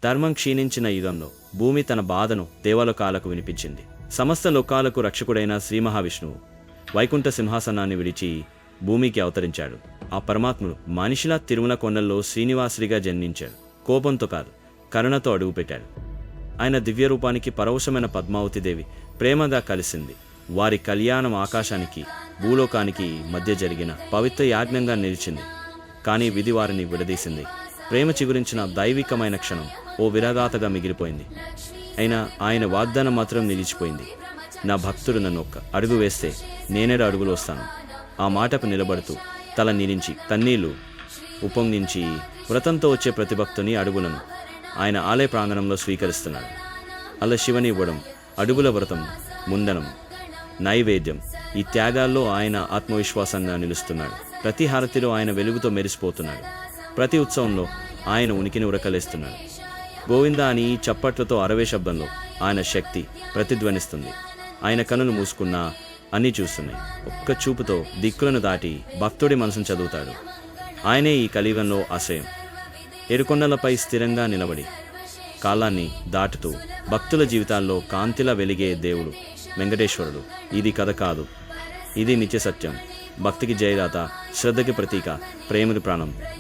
ధర్మం క్షీణించిన యుగంలో భూమి తన బాధను దేవలోకాలకు వినిపించింది. సమస్త లోకాలకు రక్షకుడైన శ్రీ మహావిష్ణువు వైకుంఠ సింహాసనాన్ని విడిచి భూమికి అవతరించాడు. ఆ పరమాత్ముడు మనిషిలా తిరుమల కొండల్లో శ్రీనివాసుడిగా జన్మించాడు. కోపంతో కాదు, కరుణతో అడుగుపెట్టాడు. ఆయన దివ్యరూపానికి పరవశమైన పద్మావతిదేవి ప్రేమగా కలిసింది. వారి కళ్యాణం ఆకాశానికి భూలోకానికి మధ్య జరిగిన పవిత్ర యాజ్ఞంగా నిలిచింది. కానీ విధి వారిని విడదీసింది. ప్రేమ చిగురించిన దైవికమైన క్షణం ఓ విరగాతగా మిగిలిపోయింది. అయినా ఆయన వాగ్దానం మాత్రం నిలిచిపోయింది. నా భక్తుడు నన్ను ఒక్క అడుగు వేస్తే నేనేడు అడుగులు వస్తాను. ఆ మాటకు నిలబడుతూ తల నీరించి కన్నీళ్లు ఉప్పొంగించి వ్రతంతో వచ్చే ప్రతి భక్తుని అడుగులను ఆయన ఆలయ ప్రాంగణంలో స్వీకరిస్తున్నాడు. అలా శివని ఇవ్వడం, అడుగుల వ్రతం, ముండనం, నైవేద్యం, ఈ త్యాగాల్లో ఆయన ఆత్మవిశ్వాసంగా నిలుస్తున్నాడు. ప్రతి హారతిలో ఆయన వెలుగుతో మెరిసిపోతున్నాడు. ప్రతి ఉత్సవంలో ఆయన ఉనికిని ఉరకలేస్తున్నాడు. గోవింద అని చప్పట్లతో అరవే శబ్దంలో ఆయన శక్తి ప్రతిధ్వనిస్తుంది. ఆయన కనులు మూసుకున్నా అన్నీ చూస్తున్నాయి. ఒక్క చూపుతో దిక్కులను దాటి భక్తుడి మనసును చదువుతాడు. ఆయనే ఈ కలియుగంలో ఆశ్రయం. ఏడుకొండలపై స్థిరంగా నిలబడి కాలాన్ని దాటుతూ భక్తుల జీవితాల్లో కాంతిలా వెలిగే దేవుడు వెంకటేశ్వరుడు. ఇది కథ కాదు, ఇది నిత్య సత్యం. భక్తికి జయదాత, శ్రద్ధకి ప్రతీక, ప్రేమకి ప్రాణం.